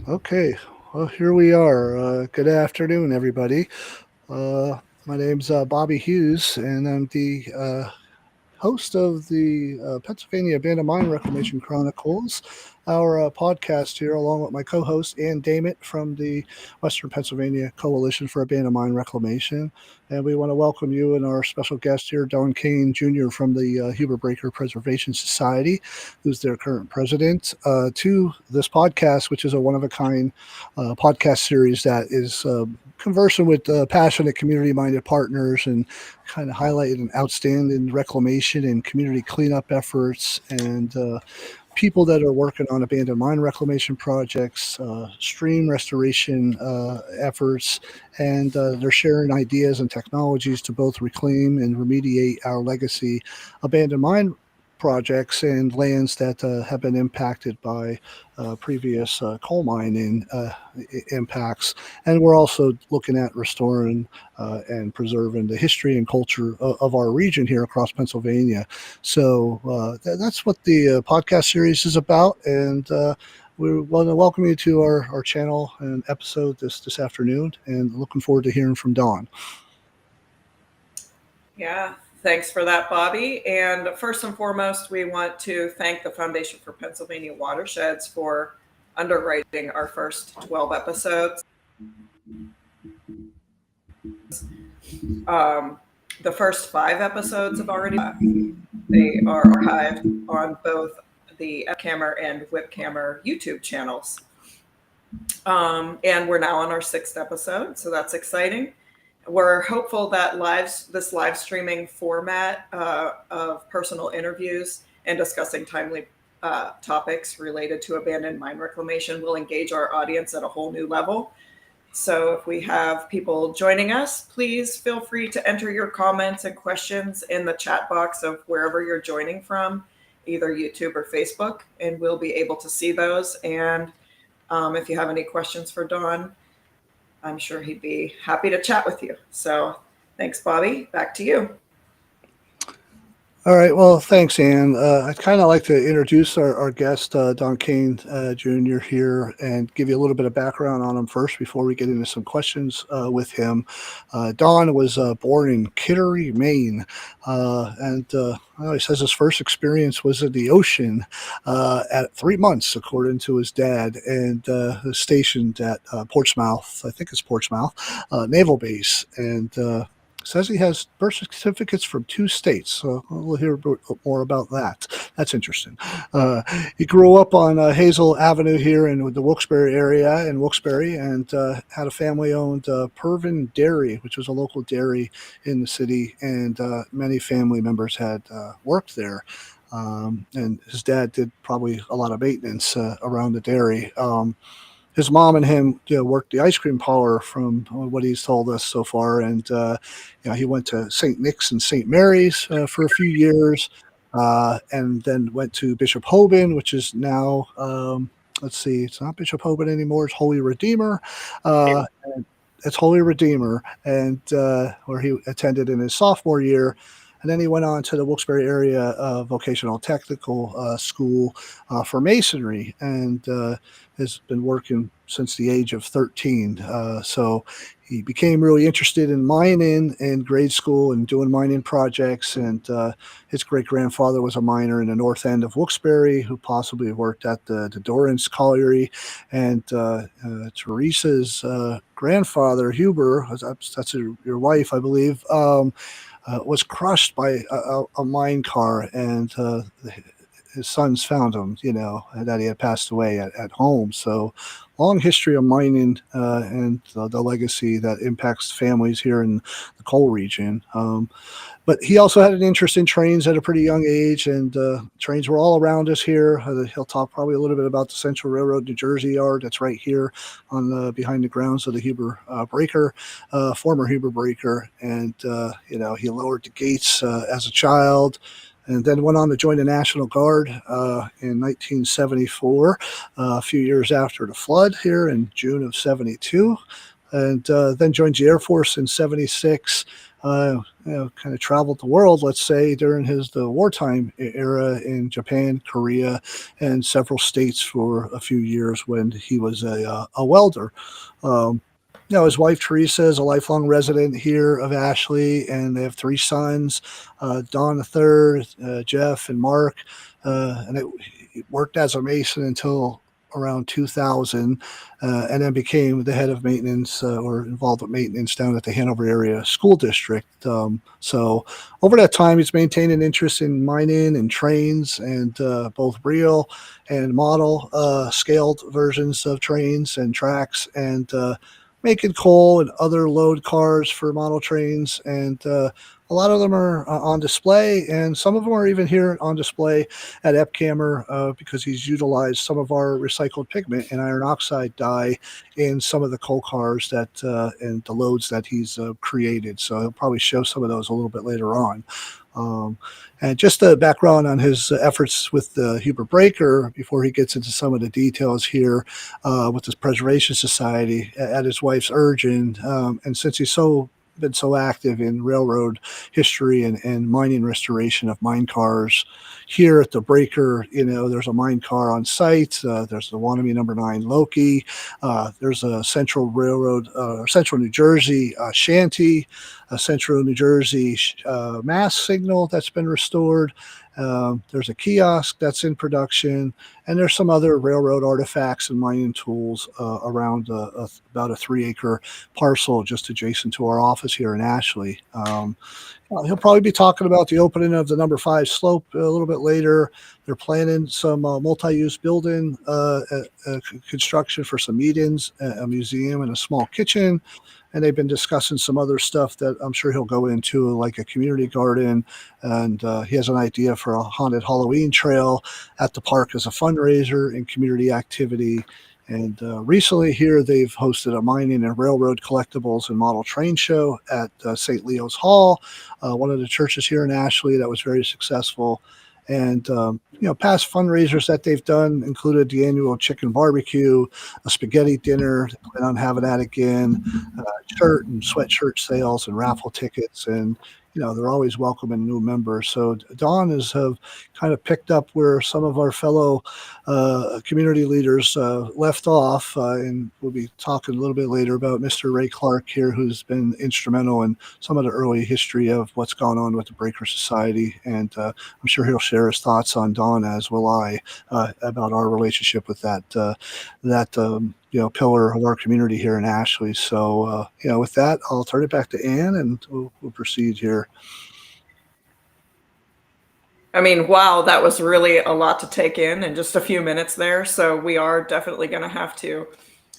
Okay, well, here we are. Good afternoon, everybody. My name's Bobby Hughes, and I'm the host of the Pennsylvania Abandoned Mine Reclamation Chronicles, our podcast here, along with my co host, Ann Damon from the Western Pennsylvania Coalition for Abandoned Mine Reclamation. And we want to welcome you and our special guest here, Don Kane Jr. from the Huber Breaker Preservation Society, who's their current president, to this podcast, which is a one of a kind podcast series that is conversing with passionate community minded partners and kind of highlighted an outstanding reclamation and community cleanup efforts and people that are working on abandoned mine reclamation projects, stream restoration efforts, and they're sharing ideas and technologies to both reclaim and remediate our legacy abandoned mine projects and lands that have been impacted by previous coal mining impacts. And we're also looking at restoring and preserving the history and culture of our region here across Pennsylvania. So that's what the podcast series is about. And we want to welcome you to our channel and episode this afternoon, and looking forward to hearing from Dawn. Yeah, thanks for that, Bobby. And first and foremost, we want to thank the Foundation for Pennsylvania Watersheds for underwriting our first 12 episodes. The first 5 episodes have already they are archived on both the F-Camera and Whipcamera YouTube channels. And we're now on our 6th episode, so that's exciting. We're hopeful that this live streaming format of personal interviews and discussing timely topics related to abandoned mine reclamation will engage our audience at a whole new level. So if we have people joining us, please feel free to enter your comments and questions in the chat box of wherever you're joining from, either YouTube or Facebook, and we'll be able to see those. And if you have any questions for Don, I'm sure he'd be happy to chat with you. So thanks, Bobby. Back to you. All right. Well, thanks, Ann. I'd kind of like to introduce our guest, Don Kane Jr. here, and give you a little bit of background on him first before we get into some questions with him. Don was born in Kittery, Maine, and he says his first experience was in the ocean at 3 months, according to his dad, and was stationed at Portsmouth, I think it's Portsmouth, Naval Base, and says he has birth certificates from 2 states. So we'll hear more about that. That's interesting. He grew up on Hazel Avenue here in the Wilkes-Barre area in Wilkes-Barre, and had a family-owned Pervin Dairy, which was a local dairy in the city, and many family members had worked there. And his dad did probably a lot of maintenance around the dairy. His mom and him worked the ice cream parlor from what he's told us so far. And, he went to St. Nick's and St. Mary's for a few years, and then went to Bishop Hoban, which is now, let's see, it's not Bishop Hoban anymore. It's Holy Redeemer. It's Holy Redeemer, and where he attended in his sophomore year. And then he went on to the Wilkes-Barre area vocational technical school for masonry, and has been working since the age of 13. So he became really interested in mining in grade school and doing mining projects. And his great-grandfather was a miner in the north end of Wilkes-Barre who possibly worked at the Dorrance Colliery. And Teresa's grandfather, Huber, that's your wife, I believe, was crushed by a mine car, and his sons found him, that he had passed away at home. So long history of mining and the legacy that impacts families here in the coal region. But he also had an interest in trains at a pretty young age, and trains were all around us here. He'll talk probably a little bit about the Central Railroad New Jersey yard that's right here on behind the grounds of the Huber Breaker, former Huber Breaker. And, he lowered the gates as a child, and then went on to join the National Guard in 1974, a few years after the flood here in June of 72. and then joined the Air Force in '76. Kind of traveled the world, let's say, during the wartime era in Japan, Korea, and several states for a few years when he was a welder. Um, his wife Teresa is a lifelong resident here of Ashley, and they have three sons, Don the third, Jeff, and Mark. And it worked as a mason until around 2000, and then became the head of maintenance or involved with maintenance down at the Hanover area school district. So over that time, he's maintained an interest in mining and trains, and both real and model scaled versions of trains and tracks, and making coal and other load cars for model trains. And a lot of them are on display, and some of them are even here on display at Epcamer because he's utilized some of our recycled pigment and iron oxide dye in some of the coal cars that and the loads that he's created. So he'll probably show some of those a little bit later on. And just a background on his efforts with the Huber Breaker before he gets into some of the details here with his Preservation Society at his wife's urging. And since he's been so active in railroad history and mining restoration of mine cars here at the Breaker, there's a mine car on site. There's the Wannabe number 9 Loki. There's a Central Railroad, Central New Jersey Shanty, a Central New Jersey mass signal that's been restored. There's a kiosk that's in production, and there's some other railroad artifacts and mining tools around about a 3-acre parcel just adjacent to our office here in Ashley. He'll probably be talking about the opening of the number 5 slope a little bit later. They're planning some multi-use building construction for some meetings, a museum, and a small kitchen. And they've been discussing some other stuff that I'm sure he'll go into, like a community garden. And he has an idea for a haunted Halloween trail at the park as a fundraiser and community activity. And recently here, they've hosted a mining and railroad collectibles and model train show at St. Leo's Hall, one of the churches here in Ashley that was very successful. And, past fundraisers that they've done included the annual chicken barbecue, a spaghetti dinner. They plan on having that again, shirt and sweatshirt sales and raffle tickets. And, they're always welcoming new members. So Don have kind of picked up where some of our fellow community leaders left off. And we'll be talking a little bit later about Mr. Ray Clark here, who's been instrumental in some of the early history of what's gone on with the Breaker Society. And I'm sure he'll share his thoughts on Don, as will I, about our relationship with that pillar of our community here in Ashley. So, with that, I'll turn it back to Ann, and we'll proceed here. I mean, wow, that was really a lot to take in just a few minutes there. So we are definitely going to have to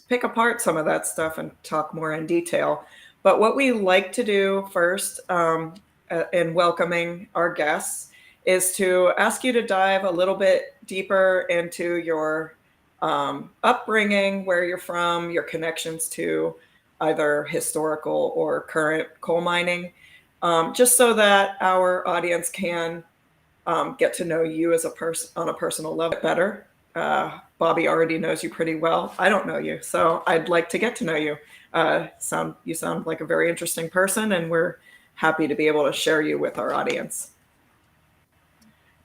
pick apart some of that stuff and talk more in detail. But what we like to do first in welcoming our guests is to ask you to dive a little bit deeper into your upbringing, where you're from, your connections to either historical or current coal mining, just so that our audience can get to know you as a person on a personal level better. Bobby already knows you pretty well. I don't know you, so I'd like to get to know you. You sound like a very interesting person, and we're happy to be able to share you with our audience.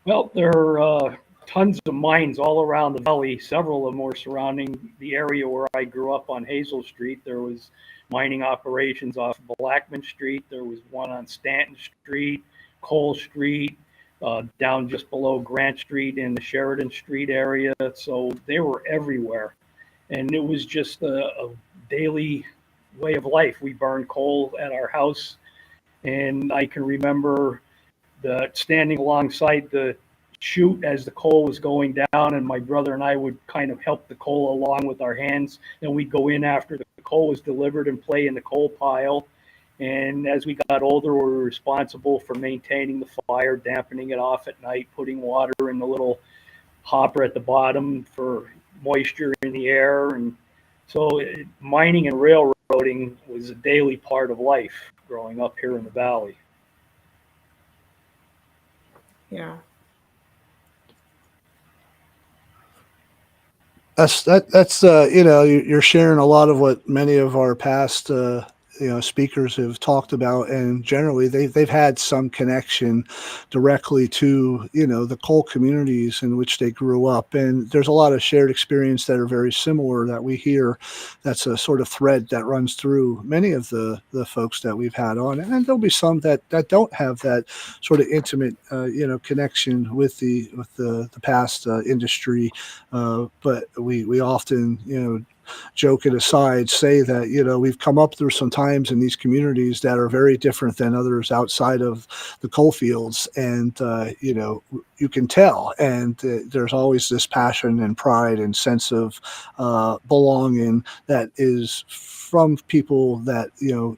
Well, there are tons of mines all around the valley. Several of them were surrounding the area where I grew up on Hazel Street. There was mining operations off Blackman Street. There was one on Stanton Street, Cole Street, down just below Grant Street in the Sheridan Street area. So they were everywhere. And it was just a daily way of life. We burned coal at our house. And I can remember standing alongside the chute as the coal was going down, and my brother and I would kind of help the coal along with our hands. Then we'd go in after the coal was delivered and play in the coal pile. And as we got older, we were responsible for maintaining the fire, dampening it off at night, putting water in the little hopper at the bottom for moisture in the air. And so mining and railroading was a daily part of life growing up here in the valley. Yeah. That's you're sharing a lot of what many of our past speakers have talked about, and generally they've had some connection directly to the coal communities in which they grew up, and there's a lot of shared experience that are very similar that we hear. That's a sort of thread that runs through many of the folks that we've had on, and there'll be some that don't have that sort of intimate connection with the past industry, but we often joke it aside, say that we've come up through some times in these communities that are very different than others outside of the coal fields, and you can tell, and there's always this passion and pride and sense of belonging that is from people that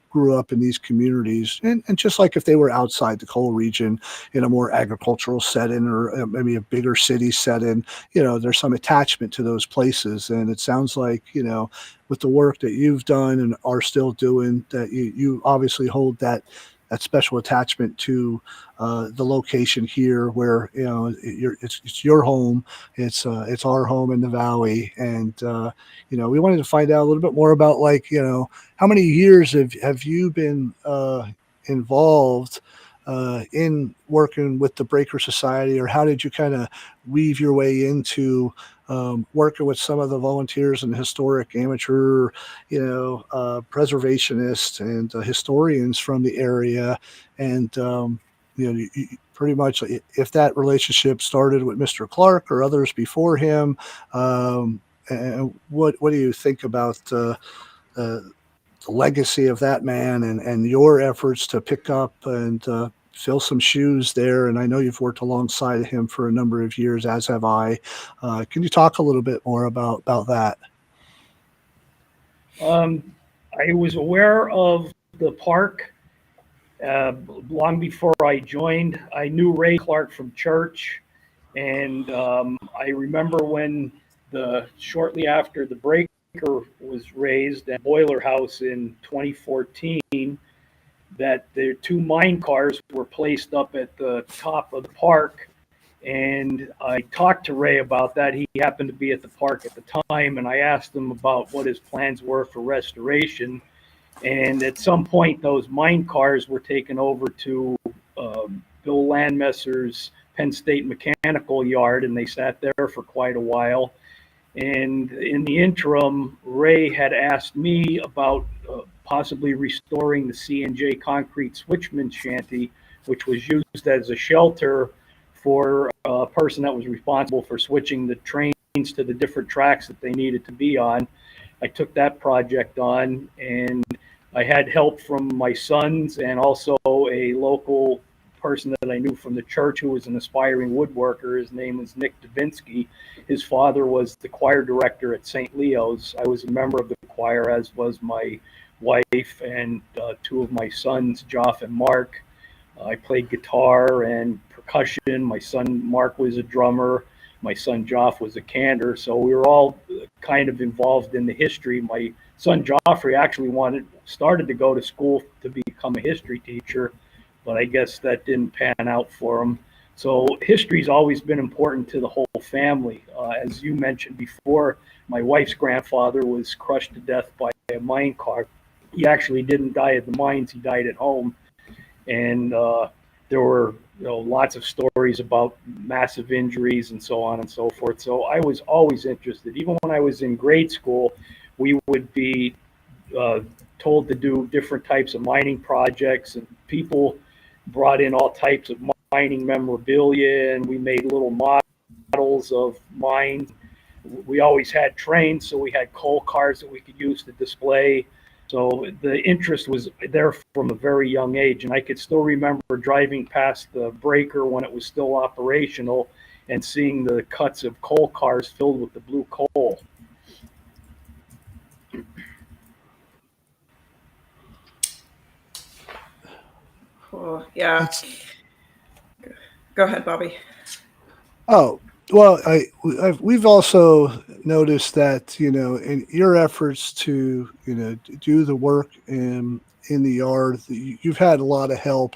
grew up in these communities, and just like if they were outside the coal region in a more agricultural setting or maybe a bigger city setting, there's some attachment to those places. And it sounds like with the work that you've done and are still doing, that you obviously hold that special attachment to the location here, where it's your home, it's our home in the valley, and we wanted to find out a little bit more about, like, how many years have you been involved in working with the Breaker Society, or how did you kind of weave your way into working with some of the volunteers and historic amateur, preservationists and historians from the area, and pretty much if that relationship started with Mr. Clark or others before him, and what do you think about the legacy of that man and your efforts to pick up and fill some shoes there? And I know you've worked alongside him for a number of years, as have I. Can you talk a little bit more about that? I was aware of the park long before I joined. I knew Ray Clark from church, and I remember when shortly after the breaker was raised at Boiler House in 2014, that the two mine cars were placed up at the top of the park. And I talked to Ray about that. He happened to be at the park at the time, and I asked him about what his plans were for restoration. And at some point, those mine cars were taken over to Bill Landmesser's Penn State Mechanical Yard, and they sat there for quite a while. And in the interim, Ray had asked me about possibly restoring the C&J concrete switchman shanty, which was used as a shelter for a person that was responsible for switching the trains to the different tracks that they needed to be on. I took that project on, and I had help from my sons and also a local person that I knew from the church who was an aspiring woodworker. His name was Nick Davinsky. His father was the choir director at St. Leo's. I was a member of the choir, as was my wife and two of my sons, Joff and Mark. I played guitar and percussion. My son Mark was a drummer. My son Joff was a cantor. So we were all kind of involved in the history. My son Joffrey actually started to go to school to become a history teacher, but I guess that didn't pan out for him. So history's always been important to the whole family. As you mentioned before, my wife's grandfather was crushed to death by a mine car. He actually didn't die at the mines, he died at home. And there were lots of stories about massive injuries and so on and so forth. So I was always interested. Even when I was in grade school, we would be told to do different types of mining projects, and people brought in all types of mining memorabilia, and we made little models of mines. We always had trains, so we had coal cars that we could use to display. So the interest was there from a very young age, and I could still remember driving past the breaker when it was still operational and seeing the cuts of coal cars filled with the blue coal. Cool. Yeah. Go ahead, Bobby. Oh, well, we've also noticed that, in your efforts to, do the work in the yard, you've had a lot of help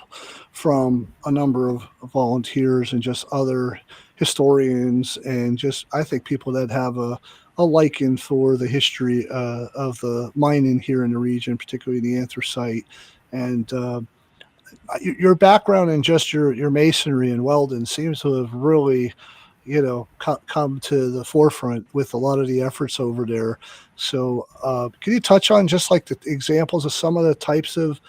from a number of volunteers and just other historians and just, I think, people that have a liking for the history of the mining here in the region, particularly the anthracite. And your background in just your masonry and welding seems to have really, come to the forefront with a lot of the efforts over there. So, can you touch on just like the examples of some of the types of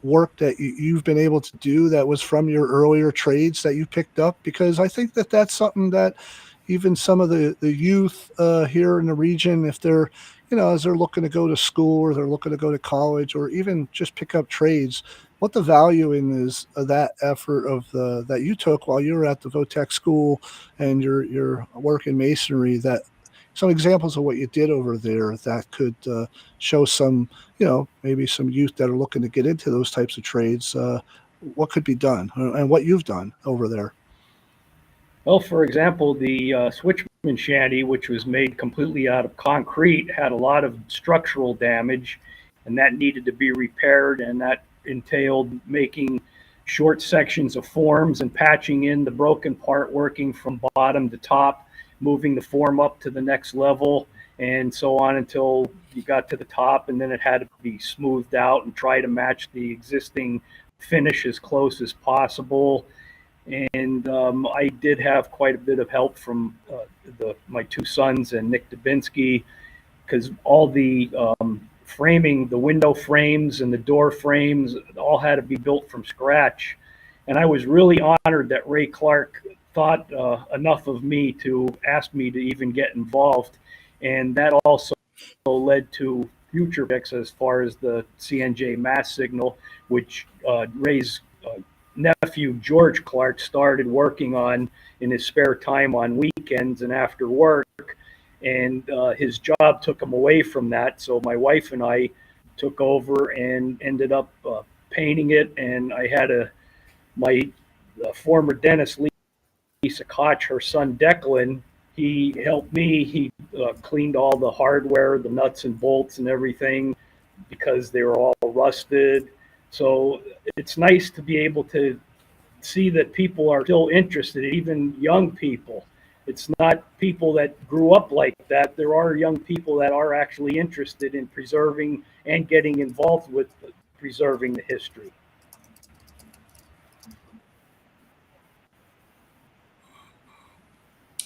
work that you've been able to do that was from your earlier trades that you picked up? Because I think that that's something that even some of the youth here in the region, if they're, as they're looking to go to school or they're looking to go to college or even just pick up trades, what the value in is of that effort of the that you took while you were at the Votech school and your work in masonry, that some examples of what you did over there that could show some, maybe some youth that are looking to get into those types of trades, what could be done and what you've done over there. Well, for example, the Switchman shanty, which was made completely out of concrete, had a lot of structural damage, and that needed to be repaired, and that entailed making short sections of forms and patching in the broken part, working from bottom to top, moving the form up to the next level, and so on until you got to the top, and then it had to be smoothed out and try to match the existing finish as close as possible. And I did have quite a bit of help from my two sons and Nick Dubinsky, because all the framing, the window frames and the door frames, all had to be built from scratch. And I was really honored that Ray Clark thought enough of me to ask me to even get involved. And that also led to future picks as far as the CNJ mass signal, which Ray's nephew George Clark started working on in his spare time on weekends and after work, and his job took him away from that, so my wife and I took over and ended up painting it. And I had my former dentist Lisa Koch, her son Declan, he helped me. He cleaned all the hardware, the nuts and bolts and everything, because they were all rusted. So it's nice to be able to see that people are still interested, even young people. It's not people that grew up like that. There are young people that are actually interested in preserving and getting involved with preserving the history.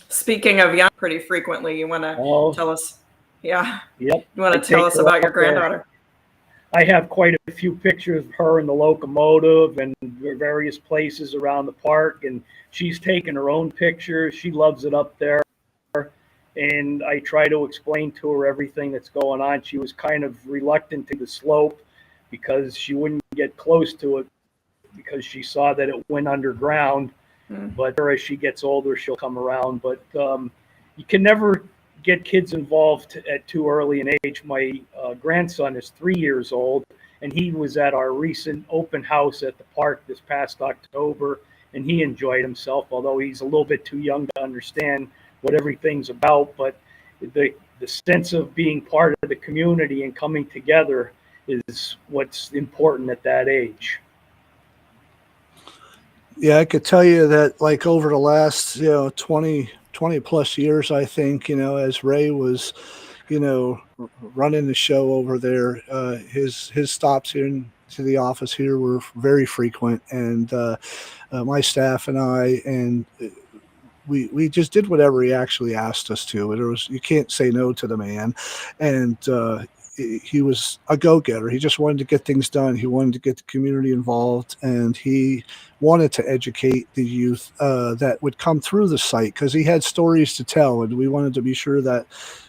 Speaking of young, pretty frequently, you want to tell us? Yeah. Yep. You want to tell us about your granddaughter? I have quite a few pictures of her in the locomotive and various places around the park, and she's taken her own pictures. She loves it up there, and I try to explain to her everything that's going on. She was kind of reluctant to the slope because she wouldn't get close to it because she saw that it went underground. But as she gets older, she'll come around. But you can never get kids involved at too early an age. My grandson is 3 years old, and he was at our recent open house at the park this past October, and he enjoyed himself, although he's a little bit too young to understand what everything's about. But the sense of being part of the community and coming together is what's important at that age. Yeah, I could tell you that like over the last, 20 plus years, I think, as Ray was, running the show over there, his stops into the office here were very frequent. And my staff and I, and we just did whatever he actually asked us to. You can't say no to the man. And he was a go-getter. He just wanted to get things done. He wanted to get the community involved, and he wanted to educate the youth that would come through the site, because he had stories to tell, and we wanted to be sure that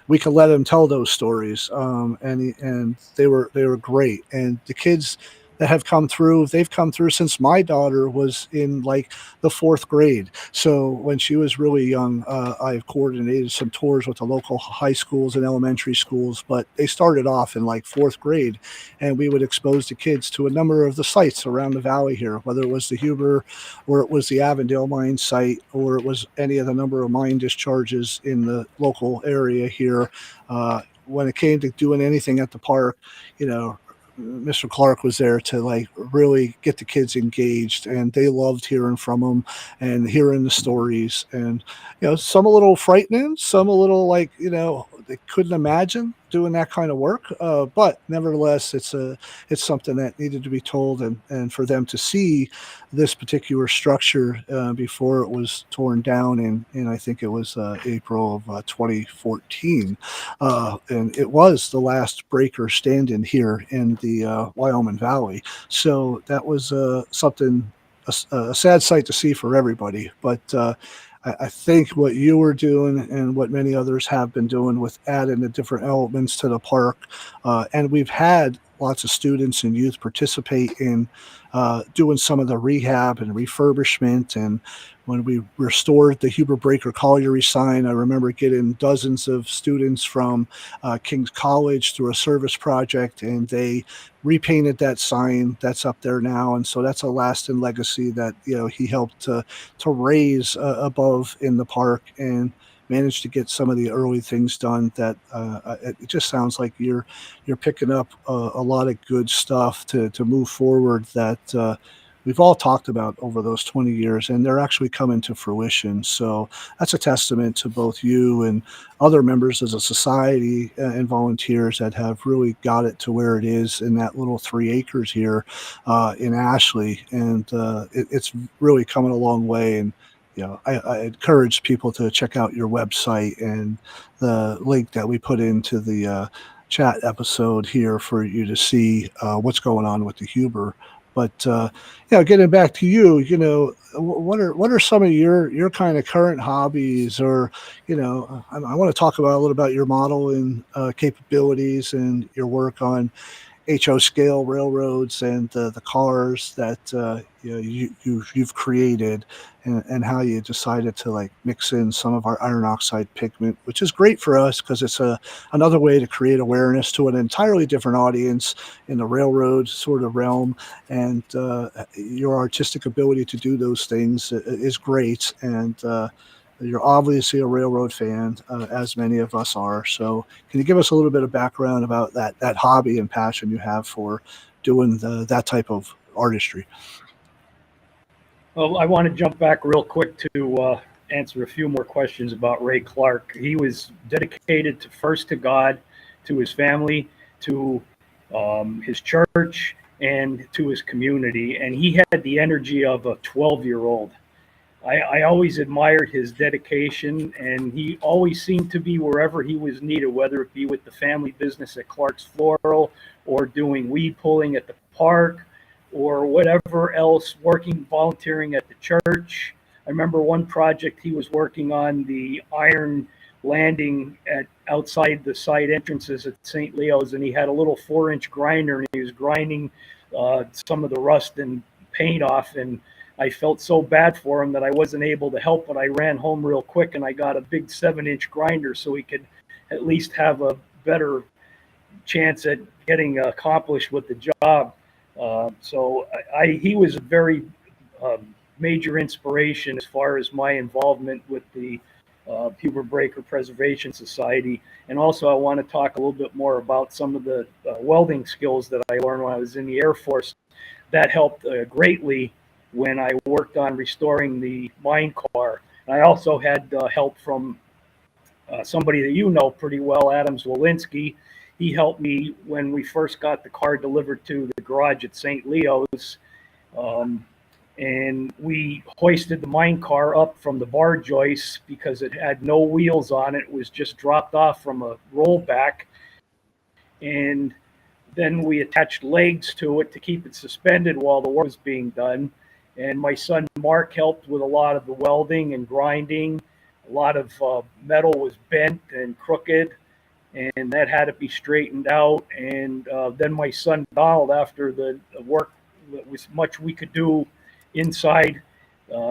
we could let him tell those stories. And they were great. And the kids that have come through, they've come through since my daughter was in like the 4th grade. So when she was really young, I've coordinated some tours with the local high schools and elementary schools, but they started off in like 4th grade, and we would expose the kids to a number of the sites around the valley here, whether it was the Huber or it was the Avondale mine site, or it was any of the number of mine discharges in the local area here. When it came to doing anything at the park, Mr. Clark was there to like really get the kids engaged, and they loved hearing from him and hearing the stories. And some a little frightening, some a little like they couldn't imagine doing that kind of work. But nevertheless, it's something that needed to be told, and for them to see this particular structure before it was torn down in I think it was April of 2014. And it was the last breaker standing here in the Wyoming Valley. So that was something, a sad sight to see for everybody. But I think what you were doing and what many others have been doing with adding the different elements to the park, and we've had lots of students and youth participate in doing some of the rehab and refurbishment. And when we restored the Huber Breaker Colliery sign, I remember getting dozens of students from King's College through a service project, and they repainted that sign that's up there now. And so that's a lasting legacy that he helped to raise above in the park, and managed to get some of the early things done. That it just sounds like you're picking up a lot of good stuff to move forward that we've all talked about over those 20 years, and they're actually coming to fruition. So that's a testament to both you and other members of the society and volunteers that have really got it to where it is in that little 3 acres here in Ashley. And it's really coming a long way. And I encourage people to check out your website and the link that we put into the chat episode here for you to see what's going on with the Huber. But getting back to you, what are some of your kind of current hobbies, or I want to talk about a little about your modeling capabilities and your work on HO scale railroads and the cars that you've created, and how you decided to like mix in some of our iron oxide pigment, which is great for us because it's another way to create awareness to an entirely different audience in the railroad sort of realm. And your artistic ability to do those things is great. And you're obviously a railroad fan, as many of us are. So, can you give us a little bit of background about that hobby and passion you have for doing that type of artistry? Well, I want to jump back real quick to answer a few more questions about Ray Clark. He was dedicated first to God, to his family, to his church, and to his community. And he had the energy of a 12-year-old. I always admired his dedication, and he always seemed to be wherever he was needed, whether it be with the family business at Clark's Floral, or doing weed pulling at the park, or whatever else, volunteering at the church. I remember one project he was working on, the iron landing outside the side entrances at St. Leo's, and he had a little 4-inch grinder, and he was grinding some of the rust and paint off. And I felt so bad for him that I wasn't able to help, but I ran home real quick and I got a big 7-inch grinder so he could at least have a better chance at getting accomplished with the job. So he was a very major inspiration as far as my involvement with the Huber Breaker Preservation Society. And also I want to talk a little bit more about some of the welding skills that I learned when I was in the Air Force. That helped greatly when I worked on restoring the mine car. And I also had help from somebody that you know pretty well, Adam Zwolinski. He helped me when we first got the car delivered to the garage at St. Leo's. And we hoisted the mine car up from the bar joists because it had no wheels on it. It was just dropped off from a rollback. And then we attached legs to it to keep it suspended while the work was being done. And my son Mark helped with a lot of the welding and grinding. A lot of metal was bent and crooked, and that had to be straightened out. And then my son Donald, after the work that was much we could do inside,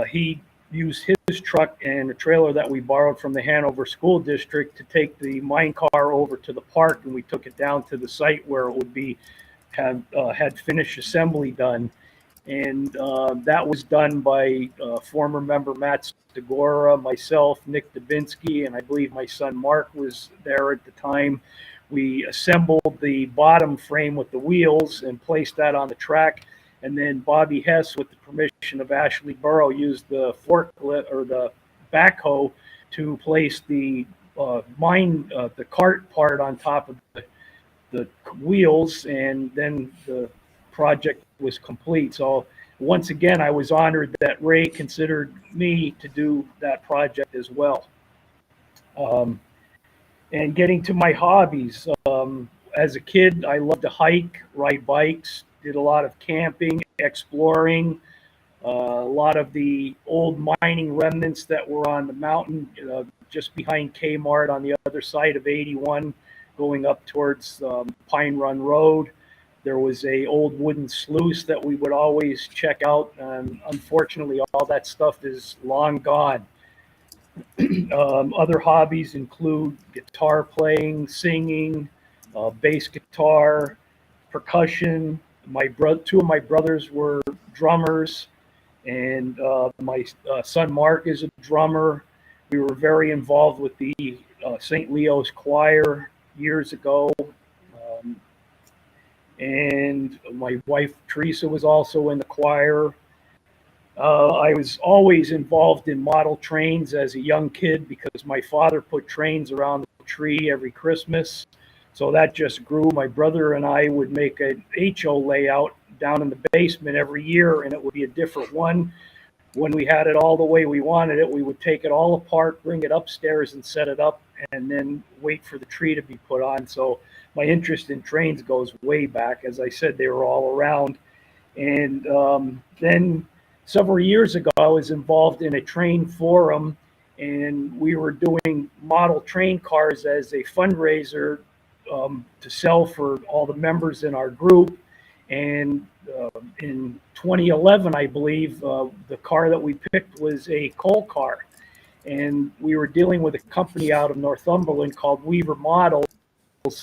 he used his truck and a trailer that we borrowed from the Hanover School District to take the mine car over to the park, and we took it down to the site where it would be had finished assembly done. And that was done by former member Matt Stegora, myself, Nick Dubinsky, and I believe my son Mark was there at the time. We assembled the bottom frame with the wheels and placed that on the track. And then Bobby Hess, with the permission of Ashley Burrow, used the forklift or the backhoe to place the the cart part on top of the wheels, and then the project was complete. So once again, I was honored that Ray considered me to do that project as well. Um, and getting to my hobbies, as a kid, I loved to hike, ride bikes, did a lot of camping, exploring, a lot of the old mining remnants that were on the mountain just behind Kmart on the other side of 81, going up towards Pine Run Road. There was a old wooden sluice that we would always check out, and unfortunately, all that stuff is long gone. Other hobbies include guitar playing, singing, bass guitar, percussion. Two of my brothers were drummers, and my son Mark is a drummer. We were very involved with the St. Leo's Choir years ago. And my wife Teresa was also in the choir. I was always involved in model trains as a young kid because my father put trains around the tree every Christmas. So that just grew. My brother and I would make an HO layout down in the basement every year, and it would be a different one. When we had it all the way we wanted it, we would take it all apart, bring it upstairs and set it up, and then wait for the tree to be put on. So my interest in trains goes way back. As I said, they were all around. And then several years ago, I was involved in a train forum, and we were doing model train cars as a fundraiser to sell for all the members in our group. And in 2011, I believe, the car that we picked was a coal car. And we were dealing with a company out of Northumberland called Weaver Models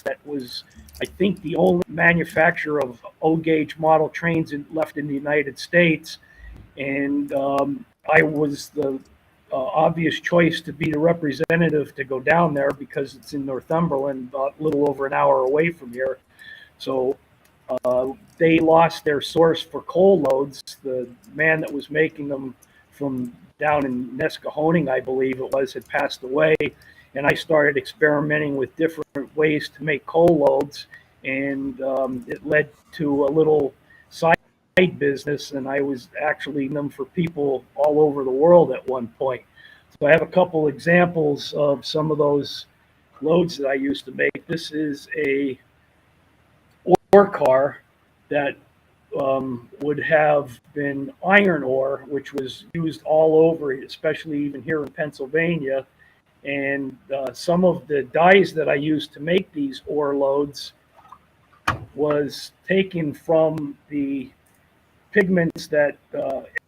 that was, I think, the only manufacturer of O-gauge model trains left in the United States. And I was the obvious choice to be the representative to go down there because it's in Northumberland, a little over an hour away from here. So they lost their source for coal loads. The man that was making them from down in Nescahoning, I believe it was, had passed away. And I started experimenting with different ways to make coal loads. And it led to a little side business. And I was actually doing them for people all over the world at one point. So I have a couple examples of some of those loads that I used to make. This is a ore car that would have been iron ore, which was used all over, especially even here in Pennsylvania. And some of the dyes that I used to make these ore loads was taken from the pigments that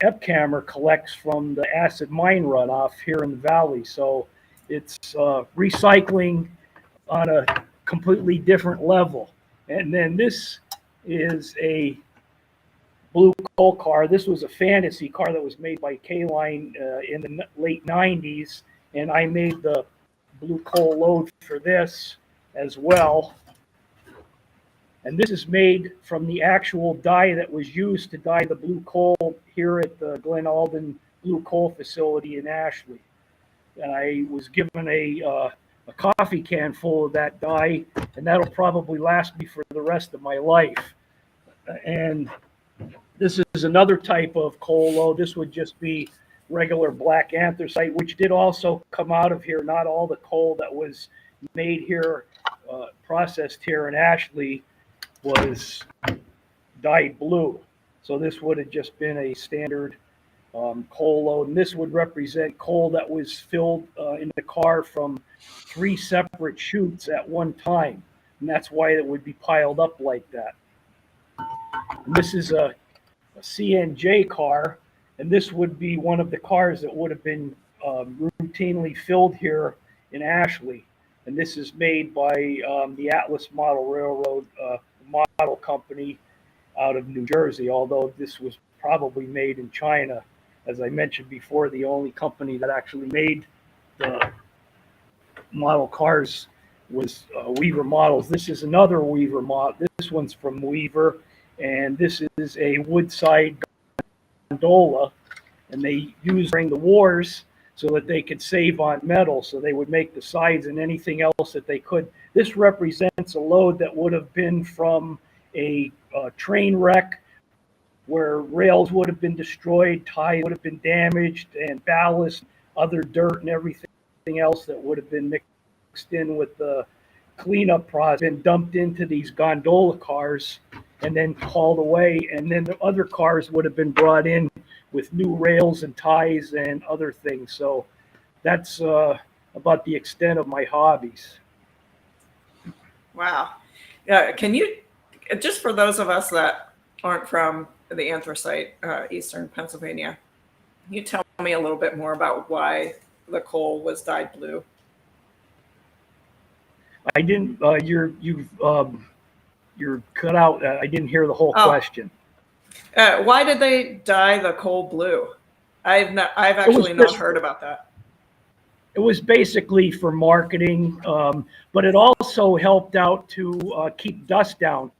Epcammer collects from the acid mine runoff here in the valley. So it's recycling on a completely different level. And then this is a blue coal car. This was a fantasy car that was made by Kane in the late 90s. And I made the blue coal load for this as well. And this is made from the actual dye that was used to dye the blue coal here at the Glen Alden Blue Coal Facility in Ashley. And I was given a coffee can full of that dye, and that'll probably last me for the rest of my life. And this is another type of coal load. This would just be regular black anthracite, which did also come out of here. Not all the coal that was made here, processed here in Ashley, was dyed blue. So this would have just been a standard coal load. And this would represent coal that was filled in the car from 3 separate chutes at one time. And that's why it would be piled up like that. And this is a CNJ car. And this would be one of the cars that would have been routinely filled here in Ashley. And this is made by the Atlas Model Railroad Model Company out of New Jersey, although this was probably made in China. As I mentioned before, the only company that actually made the model cars was Weaver Models. This is another Weaver model. This one's from Weaver, and this is a woodside gondola, and they used during the wars so that they could save on metal. So they would make the sides and anything else that they could. This represents a load that would have been from a train wreck where rails would have been destroyed, ties would have been damaged, and ballast, other dirt, and everything else that would have been mixed in with the cleanup process, been dumped into these gondola cars and then hauled away. And then the other cars would have been brought in with new rails and ties and other things. So that's about the extent of my hobbies. Wow. Yeah. Can you, just for those of us that aren't from the anthracite, Eastern Pennsylvania, can you tell me a little bit more about why the coal was dyed blue? I didn't. You're cut out. I didn't hear the whole question. Why did they dye the coal blue? I've actually not heard about that. It was basically for marketing, but it also helped out to keep dust down.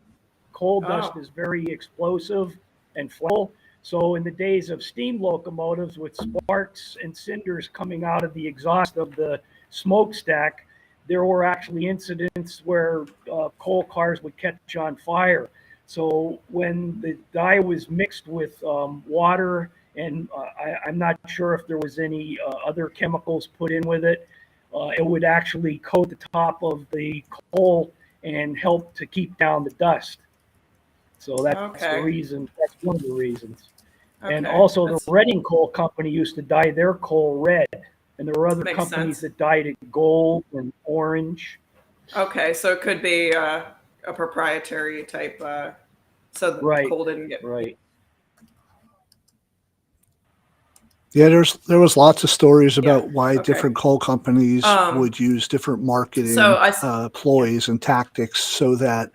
Coal dust is very explosive and flammable. So in the days of steam locomotives with sparks and cinders coming out of the exhaust of the smokestack, there were actually incidents where coal cars would catch on fire. So when the dye was mixed with water, and I'm not sure if there was any other chemicals put in with it, it would actually coat the top of the coal and help to keep down the dust. So that's the reason. That's one of the reasons. Okay. And also the Reading Coal Company used to dye their coal red. And there were other companies that dyed it gold and orange. Okay, so it could be a proprietary type, so the coal didn't get... Right. Yeah, there was lots of stories about why different coal companies would use different marketing ploys and tactics, so that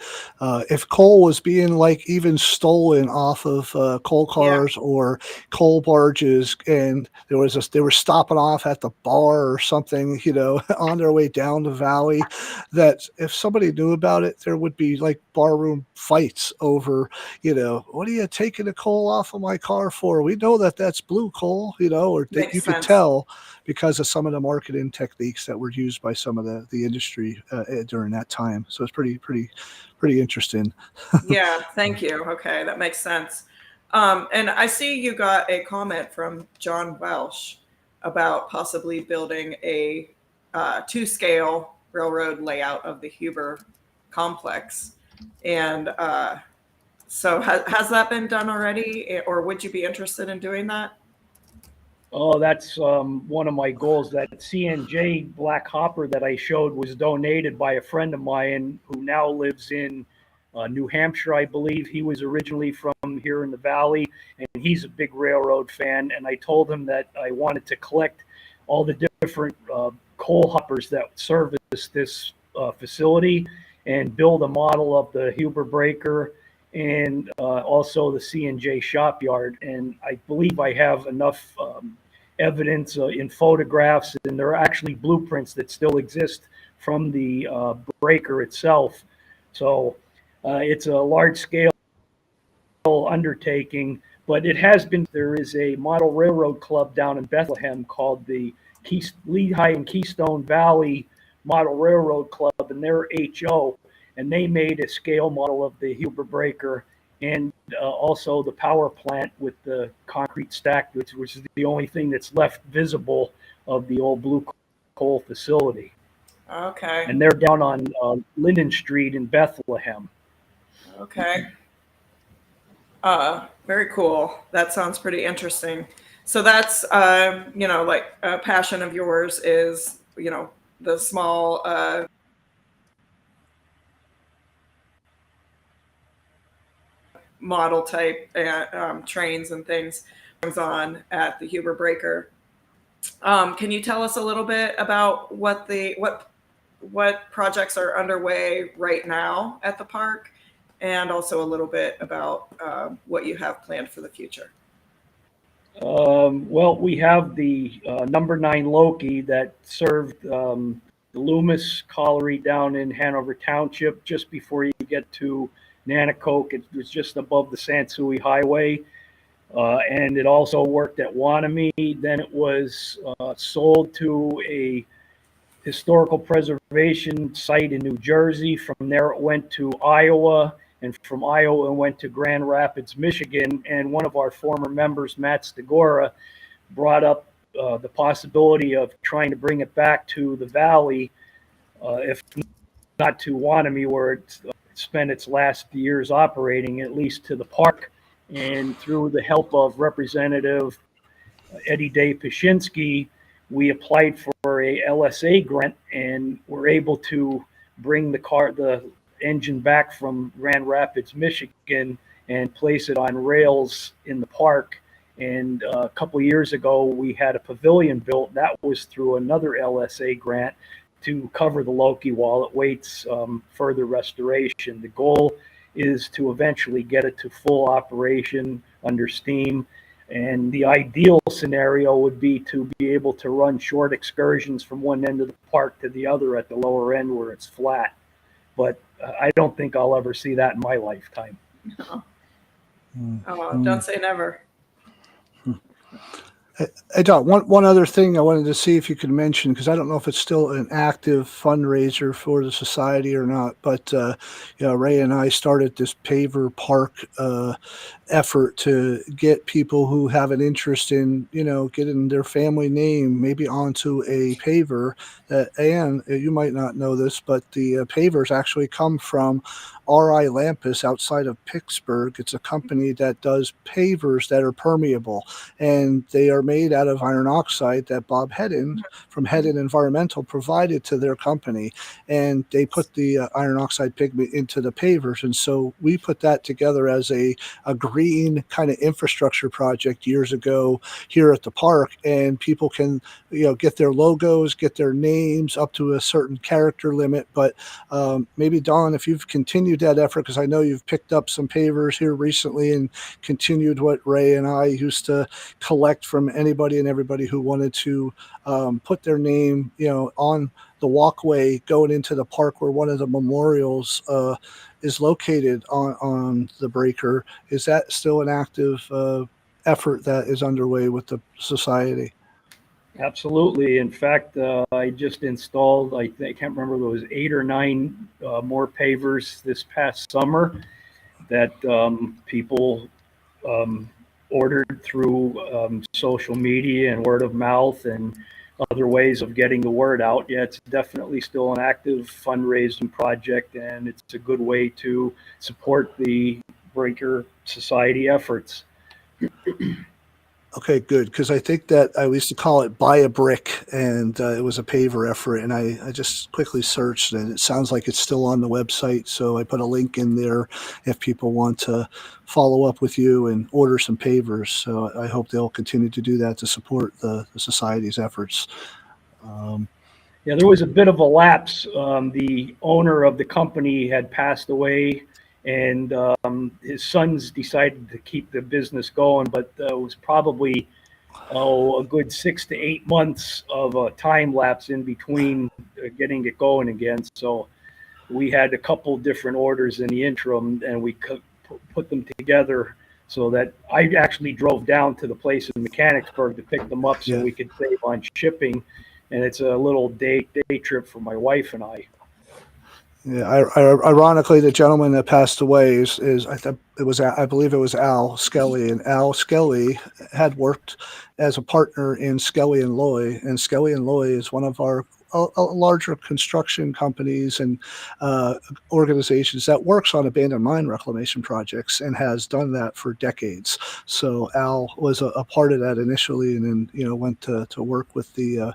if coal was being like even stolen off of coal cars or coal barges, and they were stopping off at the bar or something, on their way down the valley, that if somebody knew about it, there would be like barroom fights over, what are you taking the coal off of my car for? We know that that's blue coal. Or you could tell because of some of the marketing techniques that were used by some of the industry during that time. So it's pretty interesting. Yeah, thank you. Okay, that makes sense. And I see you got a comment from John Welsh about possibly building a 2-scale railroad layout of the Huber complex. And so has that been done already, or would you be interested in doing that? Oh, that's one of my goals. That CNJ black hopper that I showed was donated by a friend of mine who now lives in New Hampshire, I believe. He was originally from here in the valley, and he's a big railroad fan. And I told him that I wanted to collect all the different coal hoppers that service this facility and build a model of the Huber breaker and also the CNJ shopyard. And I believe I have enough evidence in photographs, and there are actually blueprints that still exist from the breaker itself. So it's a large-scale undertaking, but it has been. There is a model railroad club down in Bethlehem called the Lehigh and Keystone Valley Model Railroad Club, and they're HO, and they made a scale model of the Huber breaker and also the power plant with the concrete stack, which is the only thing that's left visible of the old blue coal facility. Okay. And they're down on Linden Street in Bethlehem. Okay. Very cool. That sounds pretty interesting. So that's, like a passion of yours is, the small model type trains and things on at the Huber breaker. Can you tell us a little bit about what projects are underway right now at the park, and also a little bit about what you have planned for the future. Well, we have the number 9 Loki that served the Loomis Colliery down in Hanover Township just before you get to Nanacoke. It was just above the Sansui Highway. And it also worked at Wanamie. Then it was sold to a historical preservation site in New Jersey. From there, it went to Iowa, and from Iowa, it went to Grand Rapids, Michigan. And one of our former members, Matt Stegora, brought up the possibility of trying to bring it back to the Valley, if not to Wanamie, where it spent its last years operating, at least to the park. And through the help of Representative Eddie Day Pashinsky, we applied for a LSA grant and were able to bring the engine back from Grand Rapids, Michigan, and place it on rails in the park. And a couple of years ago, we had a pavilion built. That was through another LSA grant to cover the Loki while it waits further restoration. The goal is to eventually get it to full operation under steam. And the ideal scenario would be to be able to run short excursions from one end of the park to the other at the lower end where it's flat. But I don't think I'll ever see that in my lifetime. No. Oh, don't say never. Hey, Don, one other thing I wanted to see if you could mention, because I don't know if it's still an active fundraiser for the society or not, but Ray and I started this paver park effort to get people who have an interest in, getting their family name maybe onto a paver. And you might not know this, but the pavers actually come from R.I. Lampus outside of Pittsburgh. It's a company that does pavers that are permeable, and they are made out of iron oxide that Bob Hedden from Hedden Environmental provided to their company, and they put the iron oxide pigment into the pavers. And so we put that together as a green kind of infrastructure project years ago here at the park, and people can get their logos, get their names up to a certain character limit. But maybe, Don, if you've continued that effort, because I know you've picked up some pavers here recently and continued what Ray and I used to collect from anybody and everybody who wanted to put their name, on the walkway going into the park where one of the memorials is located on the breaker. Is that still an active effort that is underway with the society? Absolutely. In fact, I just installed, I can't remember, there was 8 or 9 more pavers this past summer that people ordered through social media and word of mouth and other ways of getting the word out. Yeah, it's definitely still an active fundraising project, and it's a good way to support the Breaker Society efforts. Okay, good, because I think that I used to call it Buy a Brick, and it was a paver effort, and I just quickly searched, and it sounds like it's still on the website, so I put a link in there if people want to follow up with you and order some pavers. So I hope they'll continue to do that to support the society's efforts. Yeah, there was a bit of a lapse. The owner of the company had passed away, and his sons decided to keep the business going, but it was probably a good 6 to 8 months of a time lapse in between getting it going again. So we had a couple different orders in the interim, and we put them together so that I actually drove down to the place in Mechanicsburg to pick them up so we could save on shipping. And it's a little day trip for my wife and I. Yeah, ironically, the gentleman that passed away I believe it was Al Skelly, and Al Skelly had worked as a partner in Skelly and Loy, and Skelly and Loy is one of our larger construction companies and organizations that works on abandoned mine reclamation projects and has done that for decades. So Al was a part of that initially, and then went to work with the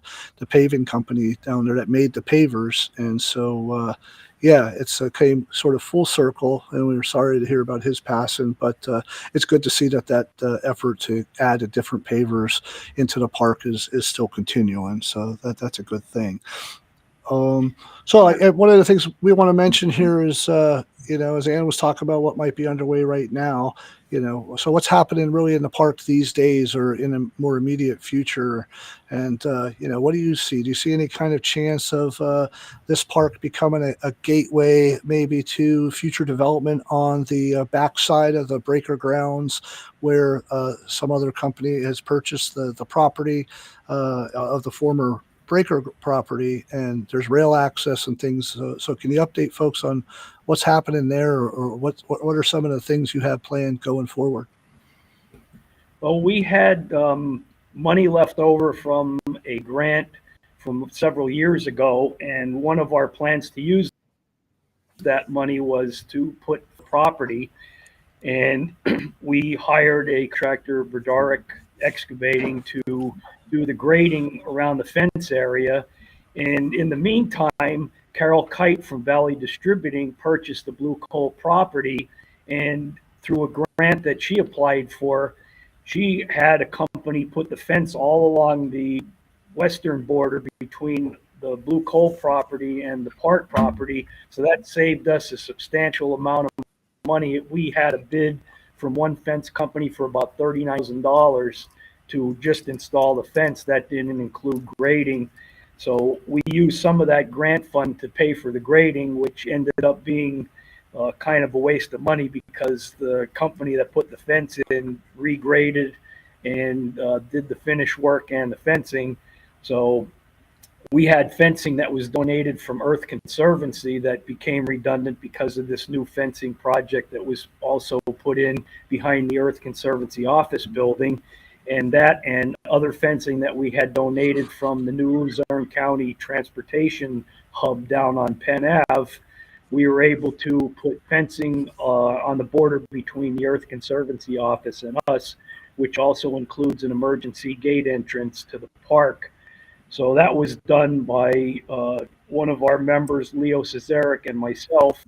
paving company down there that made the pavers, and so. It's came sort of full circle, and we were sorry to hear about his passing, but it's good to see that effort to add different pavers into the park is still continuing. So that's a good thing. One of the things we want to mention here is, as Ann was talking about what might be underway right now, so what's happening really in the park these days or in a more immediate future. And, what do you see? Do you see any kind of chance of this park becoming a gateway maybe to future development on the backside of the breaker grounds where some other company has purchased the property of the former breaker property, and there's rail access and things. So can you update folks on what's happening there, or what are some of the things you have planned going forward? Well, we had money left over from a grant from several years ago, and one of our plans to use that money was to put property, and we hired a contractor, Berdaric Excavating, to do the grading around the fence area. And in the meantime, Carol Kite from Valley Distributing purchased the Blue Coal property, and through a grant that she applied for, she had a company put the fence all along the western border between the Blue Coal property and the park property. So that saved us a substantial amount of money. We had a bid from one fence company for about $39,000 to just install the fence. That didn't include grading. So we used some of that grant fund to pay for the grading, which ended up being kind of a waste of money because the company that put the fence in regraded and did the finish work and the fencing. So we had fencing that was donated from Earth Conservancy that became redundant because of this new fencing project that was also put in behind the Earth Conservancy office building. And that and other fencing that we had donated from the new Luzerne County Transportation Hub down on Penn Ave, we were able to put fencing on the border between the Earth Conservancy office and us, which also includes an emergency gate entrance to the park. So that was done by one of our members, Leo Cesaric, and myself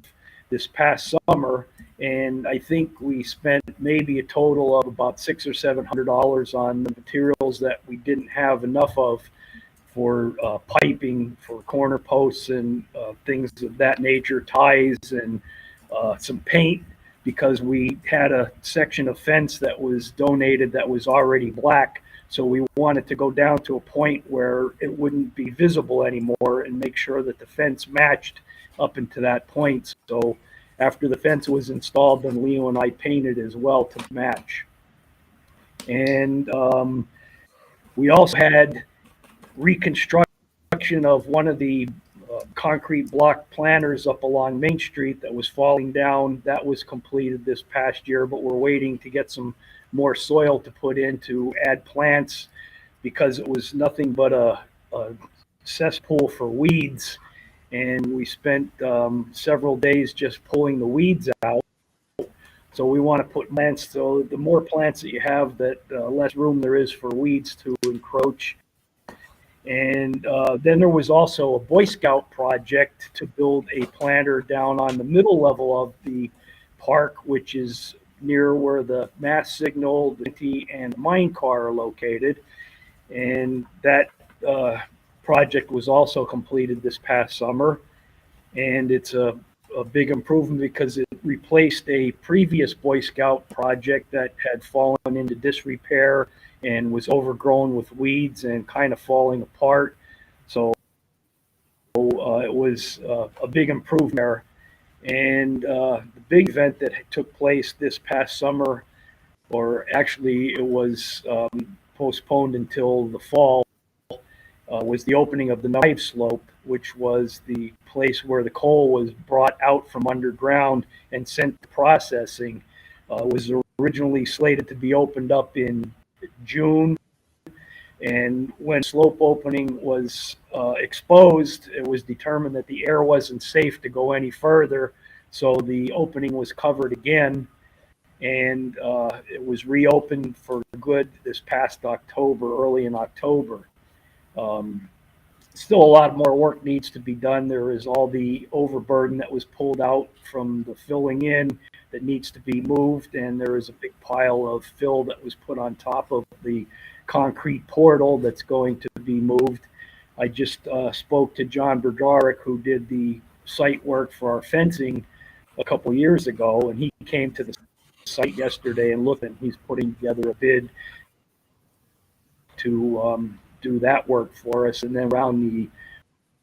this past summer. And I think we spent maybe a total of about $600 or $700 on the materials that we didn't have enough of for piping, for corner posts and things of that nature, ties and some paint, because we had a section of fence that was donated that was already black. So we wanted to go down to a point where it wouldn't be visible anymore and make sure that the fence matched up into that point. So after the fence was installed, then Leo and I painted as well to match. And we also had reconstruction of one of the concrete block planters up along Main Street that was falling down. That was completed this past year, but we're waiting to get some more soil to put in to add plants because it was nothing but a cesspool for weeds. And we spent several days just pulling the weeds out. So we want to put plants, so the more plants that you have, that less room there is for weeds to encroach. And then there was also a Boy Scout project to build a planter down on the middle level of the park, which is near where the Mass Signal, the T, and Mine Car are located. And that project was also completed this past summer. And it's a big improvement because it replaced a previous Boy Scout project that had fallen into disrepair and was overgrown with weeds and kind of falling apart. So it was a big improvement there. And the big event that took place this past summer, or actually it was postponed until the fall, was the opening of the Knife Slope, which was the place where the coal was brought out from underground and sent to processing. Was originally slated to be opened up in June, and when slope opening was exposed, it was determined that the air wasn't safe to go any further, so the opening was covered again, and it was reopened for good this past October, early in October. Still a lot more work needs to be done. There is all the overburden that was pulled out from the filling in that needs to be moved, and there is a big pile of fill that was put on top of the concrete portal that's going to be moved. I just spoke to John Broderick, who did the site work for our fencing a couple years ago, and he came to the site yesterday and looked, and he's putting together a bid to do that work for us. And then around the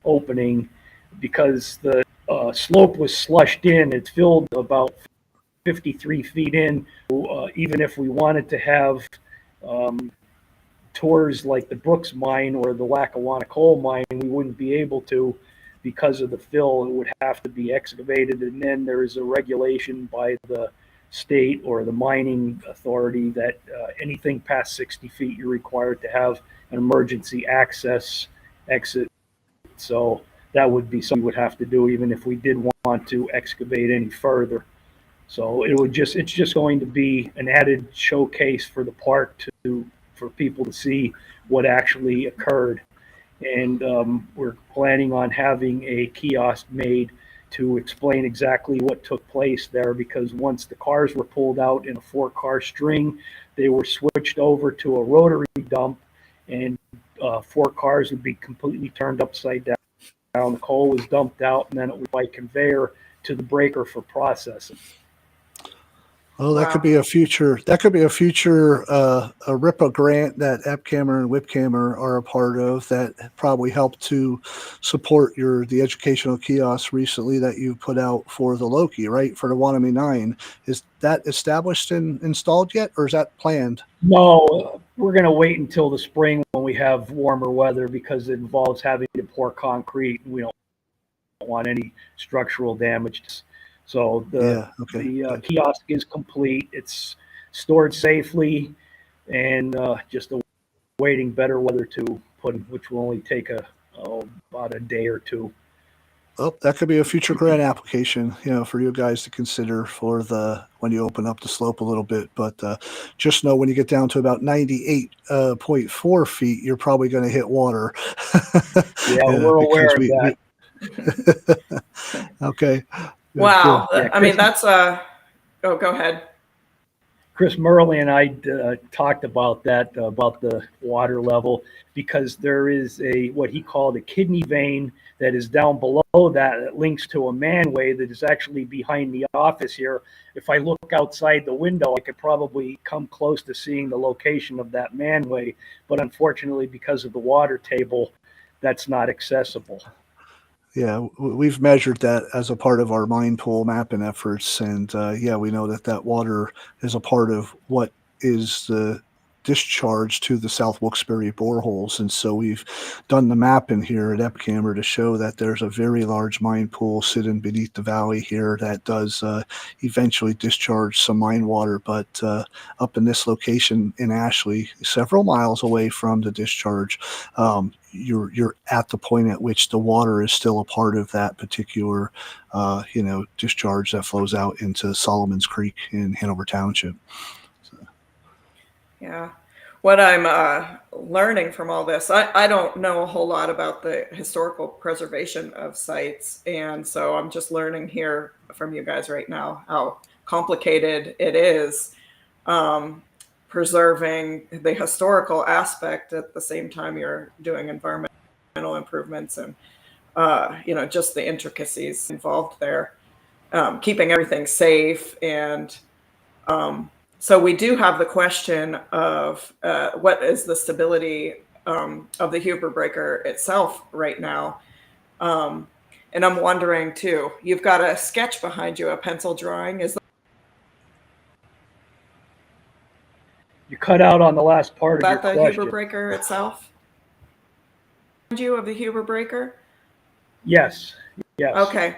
opening, because the slope was slushed in, it's filled about 53 feet in. Even if we wanted to have um, tours like the Brooks mine or the Lackawanna coal mine, we wouldn't be able to because of the fill. It would have to be excavated, and then there is a regulation by the state or the mining authority that anything past 60 feet, you're required to have an emergency access exit. So that would be something we would have to do even if we did want to excavate any further. So it's just going to be an added showcase for the park for people to see what actually occurred. And we're planning on having a kiosk made to explain exactly what took place there, because once the cars were pulled out in a 4-car string, they were switched over to a rotary dump, and 4 cars would be completely turned upside down. The coal was dumped out, and then it was by conveyor to the breaker for processing. Well, that Wow. could be a future. That could be a future a RIPA grant that EPCAMR and WIPCAMR are a part of. That probably helped to support the educational kiosk recently that you put out for the Loki, right? For the Wanami 9. Is that established and installed yet, or is that planned? No, we're going to wait until the spring when we have warmer weather, because it involves having to pour concrete, and we don't want any structural damage. So Yeah. Okay. the kiosk is complete. It's stored safely, and just awaiting better weather to put in, which will only take about a day or two. Well, that could be a future grant application, for you guys to consider for when you open up the slope a little bit. But just know when you get down to about 98.4 feet, you're probably going to hit water. Yeah, we're aware because of that. Okay. Wow. Yeah, I mean, that's oh, go ahead. Chris Murley and I talked about that, about the water level, because there is what he called a kidney vein that is down below that links to a manway that is actually behind the office here. If I look outside the window, I could probably come close to seeing the location of that manway, but unfortunately, because of the water table, that's not accessible. Yeah, we've measured that as a part of our mine pool mapping efforts, and we know that water is a part of what is the discharge to the South Wilkes-Barre boreholes, and so we've done the mapping here at EPCAMR to show that there's a very large mine pool sitting beneath the valley here that does eventually discharge some mine water, but up in this location in Ashley, several miles away from the discharge, you're at the point at which the water is still a part of that particular discharge that flows out into Solomon's Creek in Hanover Township. So. Yeah. What I'm learning from all this, I don't know a whole lot about the historical preservation of sites. And so I'm just learning here from you guys right now how complicated it is preserving the historical aspect at the same time you're doing environmental improvements and, just the intricacies involved there, keeping everything safe. And so we do have the question of what is the stability of the Huber breaker itself right now. And I'm wondering too, you've got a sketch behind you, a pencil drawing. Is You cut out on the last part of your that the question. Huber breaker itself? You of the Huber breaker? Yes. Okay.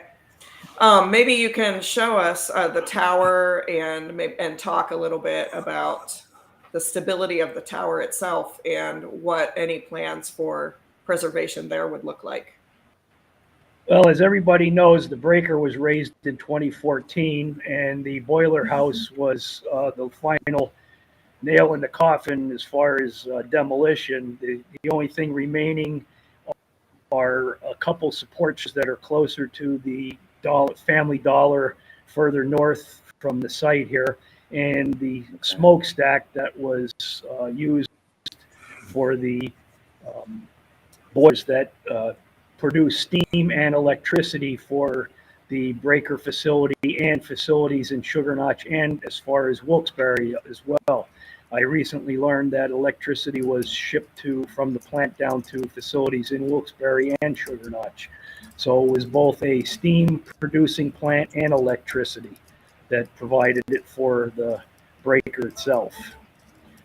Maybe you can show us the tower and talk a little bit about the stability of the tower itself and what any plans for preservation there would look like. Well, as everybody knows, the breaker was raised in 2014, and the boiler house was the final nail in the coffin as far as demolition. The only thing remaining are a couple supports that are closer to the Family Dollar further north from the site here, and the smokestack that was used for the boilers that produce steam and electricity for the breaker facility and facilities in Sugar Notch and as far as Wilkes-Barre as well. I recently learned that electricity was shipped from the plant down to facilities in Wilkes-Barre and Sugar Notch. So it was both a steam producing plant and electricity that provided it for the breaker itself.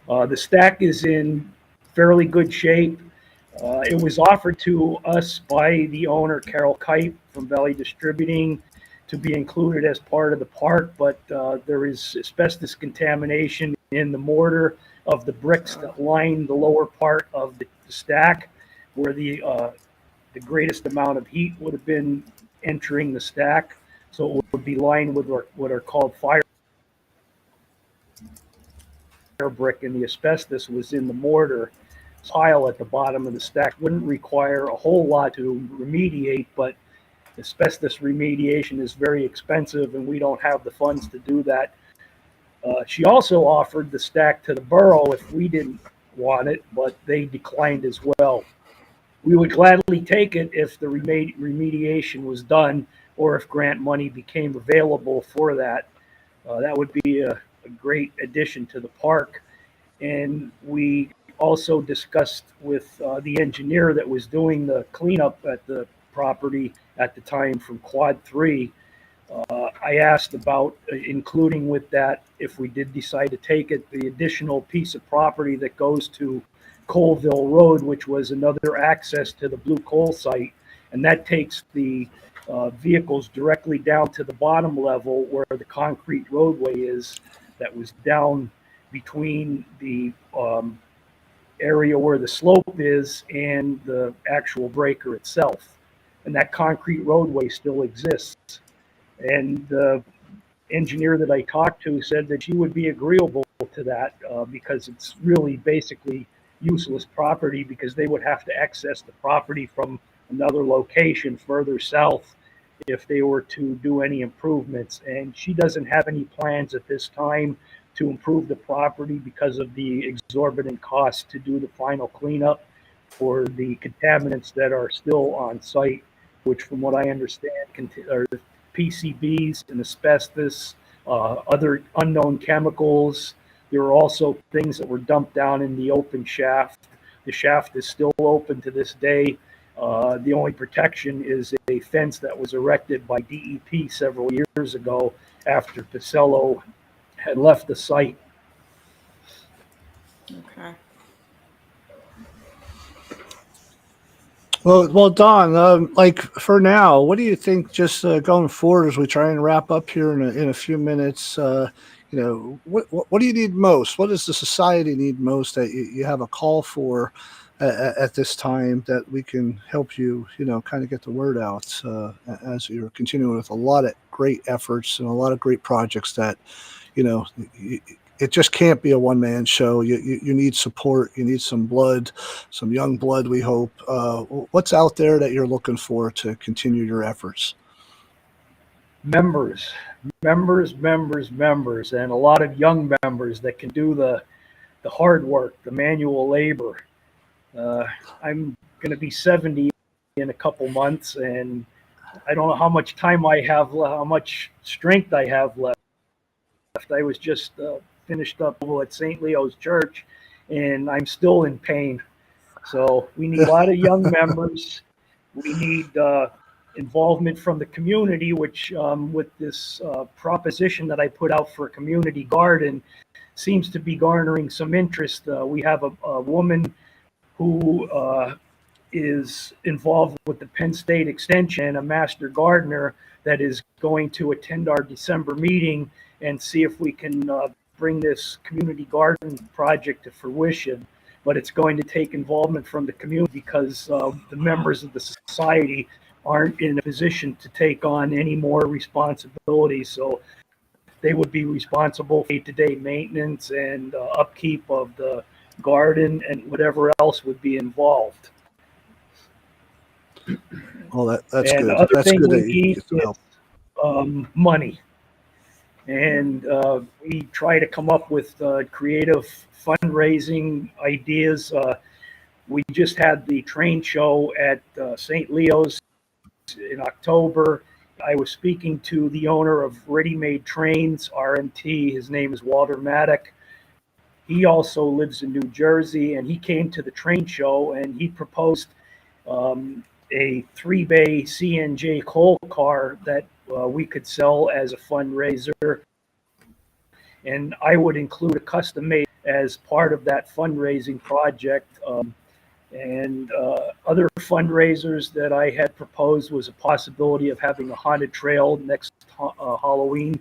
The stack is in fairly good shape. It was offered to us by the owner, Carol Kite from Valley Distributing, to be included as part of the park, but there is asbestos contamination in the mortar of the bricks that line the lower part of the stack, where the greatest amount of heat would have been entering the stack. So it would be lined with what are called fire brick, and the asbestos was in the mortar pile at the bottom of the stack. Wouldn't require a whole lot to remediate, but asbestos remediation is very expensive and we don't have the funds to do that. She also offered the stack to the borough if we didn't want it, but they declined as well. We would gladly take it if the remediation was done or if grant money became available for that. That would be a great addition to the park. And we also discussed with the engineer that was doing the cleanup at the property at the time from Quad 3. I asked about including with that, if we did decide to take it, the additional piece of property that goes to Colville Road, which was another access to the blue coal site. And that takes the vehicles directly down to the bottom level where the concrete roadway is, that was down between the area where the slope is and the actual breaker itself. And that concrete roadway still exists. And the engineer that I talked to said that she would be agreeable to that because it's really basically useless property, because they would have to access the property from another location further south if they were to do any improvements. And she doesn't have any plans at this time to improve the property because of the exorbitant cost to do the final cleanup for the contaminants that are still on site, which from what I understand are PCBs and asbestos, other unknown chemicals. There were also things that were dumped down in the open shaft. The shaft is still open to this day. The only protection is a fence that was erected by DEP several years ago after Pacello had left the site. Okay. Well, Don, like for now, what do you think? Just going forward as we try and wrap up here in a few minutes, what do you need most? What does the society need most that you have a call for at this time that we can help you, kind of get the word out as you're continuing with a lot of great efforts and a lot of great projects that, it just can't be a one-man show. You need support. You need some blood, some young blood, we hope. What's out there that you're looking for to continue your efforts? Members, and a lot of young members that can do the hard work, the manual labor. I'm going to be 70 in a couple months, and I don't know how much time I have, how much strength I have left. I was just finished up at St. Leo's Church, and I'm still in pain. So we need a lot of young members. We need involvement from the community, which with this proposition that I put out for a community garden seems to be garnering some interest. We have a woman who is involved with the Penn State Extension, a master gardener that is going to attend our December meeting and see if we can bring this community garden project to fruition. But it's going to take involvement from the community because the members of the society aren't in a position to take on any more responsibility. So they would be responsible for day-to-day maintenance and upkeep of the garden and whatever else would be involved. Well, that's and good. The other That's thing good we that you need get some help. is money. And we try to come up with creative fundraising ideas. We just had the train show at St. Leo's in October. I was speaking to the owner of Ready Made Trains, RMT. His name is Walter Maddock. He also lives in New Jersey, and he came to the train show and he proposed a 3-bay CNJ coal car that we could sell as a fundraiser. And I would include a custom made as part of that fundraising project. And other fundraisers that I had proposed was a possibility of having a haunted trail next Halloween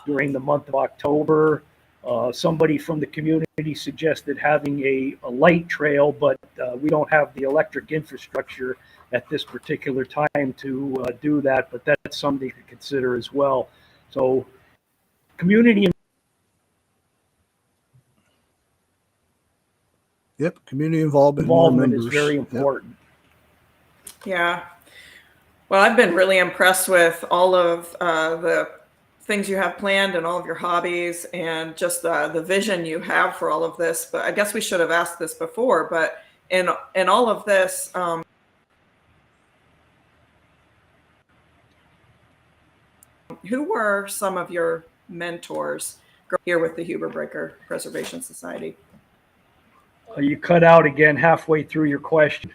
during the month of October. Somebody from the community suggested having a light trail, but we don't have the electric infrastructure at this particular time to do that, but that's something to consider as well. So community community involvement, more members. is very important. Yeah. Well, I've been really impressed with all of the things you have planned and all of your hobbies and just the vision you have for all of this. But I guess we should have asked this before, but in all of this, who were some of your mentors here with the Huber Breaker Preservation Society? You cut out again halfway through your question.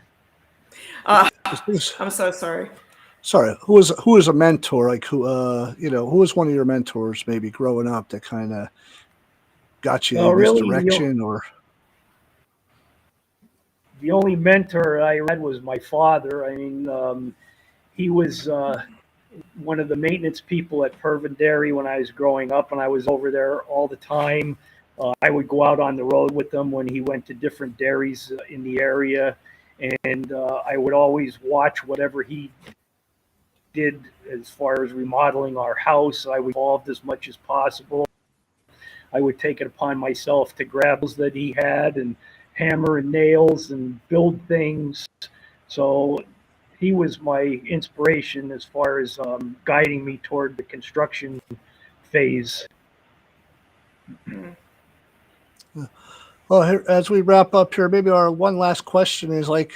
I'm so sorry. Sorry, who was a mentor? Like who was one of your mentors maybe growing up that kind of got you in this direction? Or the only mentor I had was my father. I mean, he was one of the maintenance people at Pervin Dairy when I was growing up, and I was over there all the time. I would go out on the road with him when he went to different dairies in the area, and I would always watch whatever he did as far as remodeling our house. I was involved as much as possible. I would take it upon myself to grab those that he had and hammer and nails and build things. So he was my inspiration as far as guiding me toward the construction phase. Well, as we wrap up here, maybe our one last question is like,